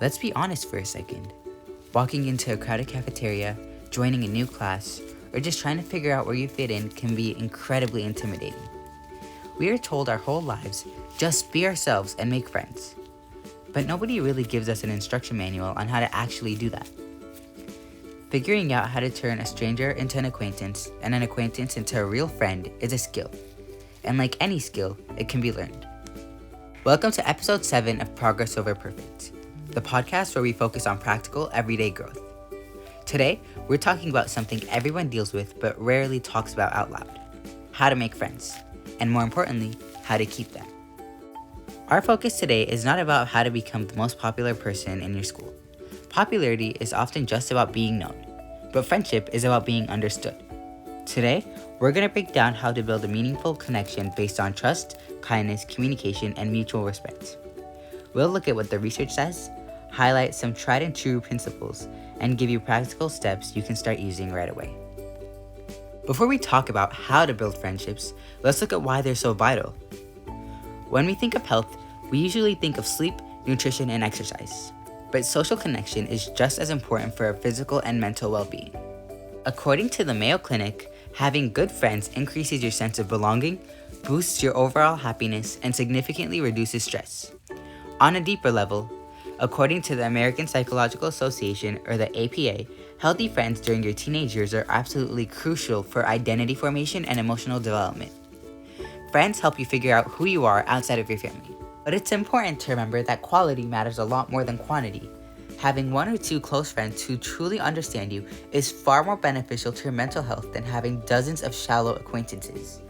Let's be honest for a second. Walking into a crowded cafeteria, joining a new class, or just trying to figure out where you fit in can be incredibly intimidating. We are told our whole lives, just be ourselves and make friends. But nobody really gives us an instruction manual on how to actually do that. Figuring out how to turn a stranger into an acquaintance and an acquaintance into a real friend is a skill. And like any skill, it can be learned. Welcome to episode 7 of Progress Over Perfect, the podcast where we focus on practical, everyday growth. Today, we're talking about something everyone deals with but rarely talks about out loud: how to make friends, and more importantly, how to keep them. Our focus today is not about how to become the most popular person in your school. Popularity is often just about being known, but friendship is about being understood. Today, we're going to break down how to build a meaningful connection based on trust, kindness, communication, and mutual respect. We'll look at what the research says, highlight some tried and true principles, and give you practical steps you can start using right away. Before we talk about how to build friendships, let's look at why they're so vital. When we think of health, we usually think of sleep, nutrition, and exercise. But social connection is just as important for our physical and mental well-being. According to the Mayo Clinic, having good friends increases your sense of belonging, boosts your overall happiness, and significantly reduces stress. On a deeper level, according to the American Psychological Association, or the APA, healthy friends during your teenage years are absolutely crucial for identity formation and emotional development. Friends help you figure out who you are outside of your family. But it's important to remember that quality matters a lot more than quantity. Having 1 or 2 close friends who truly understand you is far more beneficial to your mental health than having dozens of shallow acquaintances.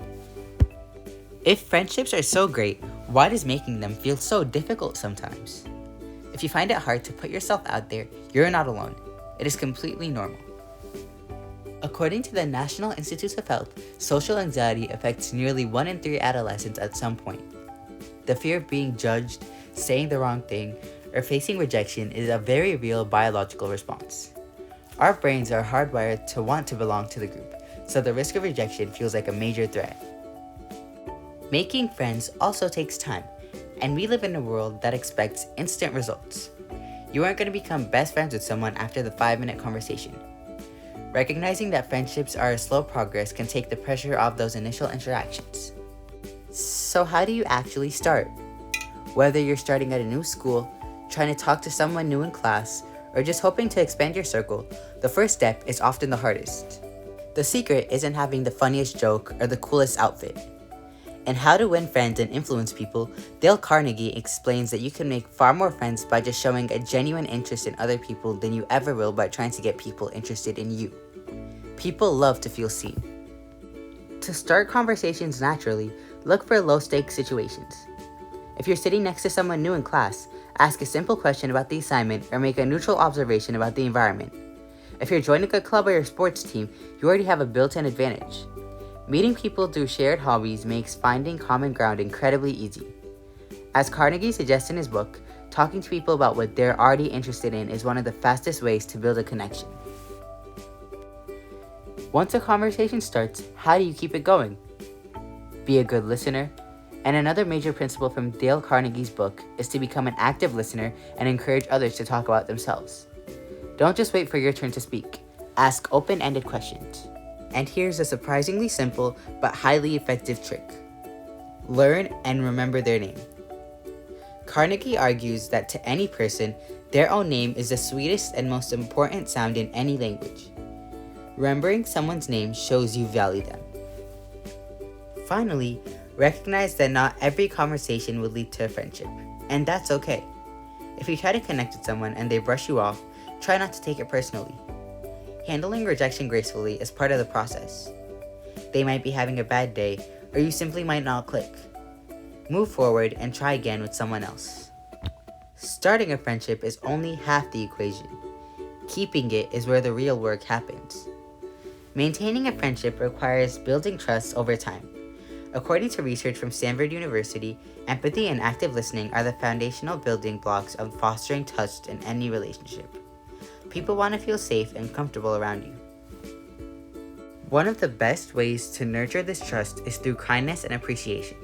If friendships are so great, why does making them feel so difficult sometimes? If you find it hard to put yourself out there, you're not alone. It is completely normal. According to the National Institutes of Health, social anxiety affects nearly 1 in 3 adolescents at some point. The fear of being judged, saying the wrong thing, or facing rejection is a very real biological response. Our brains are hardwired to want to belong to the group, so the risk of rejection feels like a major threat. Making friends also takes time, and we live in a world that expects instant results. You aren't going to become best friends with someone after the 5-minute conversation. Recognizing that friendships are a slow progress can take the pressure off those initial interactions. So how do you actually start? Whether you're starting at a new school, trying to talk to someone new in class, or just hoping to expand your circle, the first step is often the hardest. The secret isn't having the funniest joke or the coolest outfit. In How to Win Friends and Influence People, Dale Carnegie explains that you can make far more friends by just showing a genuine interest in other people than you ever will by trying to get people interested in you. People love to feel seen. To start conversations naturally, look for low-stakes situations. If you're sitting next to someone new in class, ask a simple question about the assignment or make a neutral observation about the environment. If you're joining a club or your sports team, you already have a built-in advantage. Meeting people through shared hobbies makes finding common ground incredibly easy. As Carnegie suggests in his book, talking to people about what they're already interested in is one of the fastest ways to build a connection. Once a conversation starts, how do you keep it going? Be a good listener. And another major principle from Dale Carnegie's book is to become an active listener and encourage others to talk about themselves. Don't just wait for your turn to speak. Ask open-ended questions. And here's a surprisingly simple but highly effective trick. Learn and remember their name. Carnegie argues that to any person, their own name is the sweetest and most important sound in any language. Remembering someone's name shows you value them. Finally, recognize that not every conversation will lead to a friendship, and that's okay. If you try to connect with someone and they brush you off, try not to take it personally. Handling rejection gracefully is part of the process. They might be having a bad day, or you simply might not click. Move forward and try again with someone else. Starting a friendship is only half the equation. Keeping it is where the real work happens. Maintaining a friendship requires building trust over time. According to research from Stanford University, empathy and active listening are the foundational building blocks of fostering trust in any relationship. People want to feel safe and comfortable around you. One of the best ways to nurture this trust is through kindness and appreciation.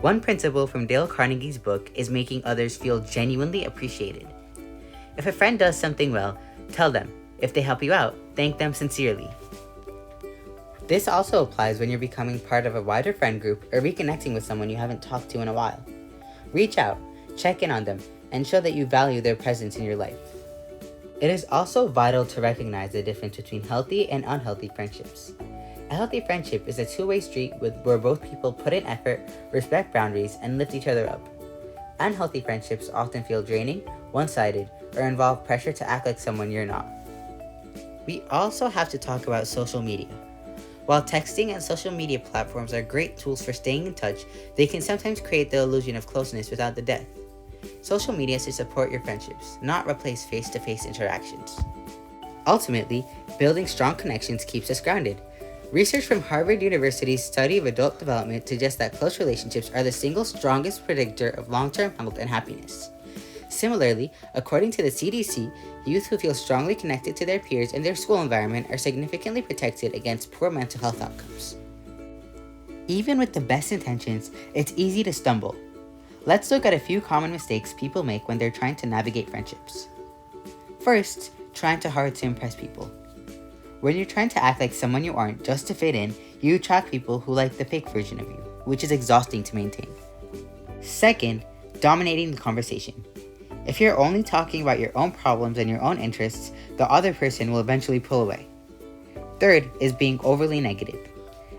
One principle from Dale Carnegie's book is making others feel genuinely appreciated. If a friend does something well, tell them. If they help you out, thank them sincerely. This also applies when you're becoming part of a wider friend group or reconnecting with someone you haven't talked to in a while. Reach out, check in on them, and show that you value their presence in your life. It is also vital to recognize the difference between healthy and unhealthy friendships. A healthy friendship is a two-way street where both people put in effort, respect boundaries, and lift each other up. Unhealthy friendships often feel draining, one-sided, or involve pressure to act like someone you're not. We also have to talk about social media. While texting and social media platforms are great tools for staying in touch, they can sometimes create the illusion of closeness without the depth. Social media is to support your friendships, not replace face-to-face interactions. Ultimately, building strong connections keeps us grounded. Research from Harvard University's study of adult development suggests that close relationships are the single strongest predictor of long-term health and happiness. Similarly, according to the CDC, youth who feel strongly connected to their peers in their school environment are significantly protected against poor mental health outcomes. Even with the best intentions, it's easy to stumble. Let's look at a few common mistakes people make when they're trying to navigate friendships. First, trying too hard to impress people. When you're trying to act like someone you aren't just to fit in, you attract people who like the fake version of you, which is exhausting to maintain. Second, dominating the conversation. If you're only talking about your own problems and your own interests, the other person will eventually pull away. Third is being overly negative.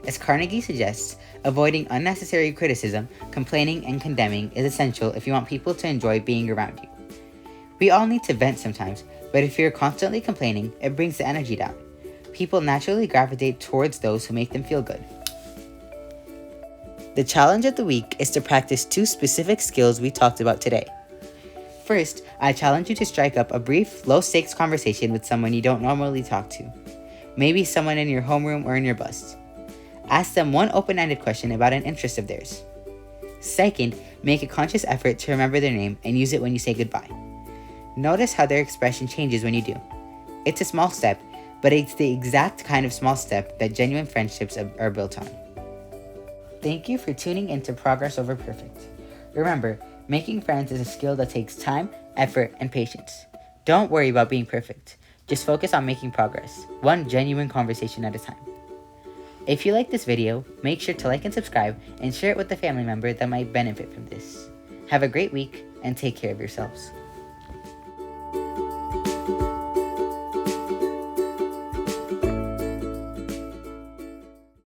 As Carnegie suggests, avoiding unnecessary criticism, complaining, and condemning is essential if you want people to enjoy being around you. We all need to vent sometimes, but if you're constantly complaining, it brings the energy down. People naturally gravitate towards those who make them feel good. The challenge of the week is to practice 2 specific skills we talked about today. First, I challenge you to strike up a brief, low-stakes conversation with someone you don't normally talk to. Maybe someone in your homeroom or in your bus. Ask them one open-ended question about an interest of theirs. Second, make a conscious effort to remember their name and use it when you say goodbye. Notice how their expression changes when you do. It's a small step, but it's the exact kind of small step that genuine friendships are built on. Thank you for tuning into Progress Over Perfect. Remember, making friends is a skill that takes time, effort, and patience. Don't worry about being perfect. Just focus on making progress, one genuine conversation at a time. If you like this video, make sure to like and subscribe and share it with a family member that might benefit from this. Have a great week and take care of yourselves.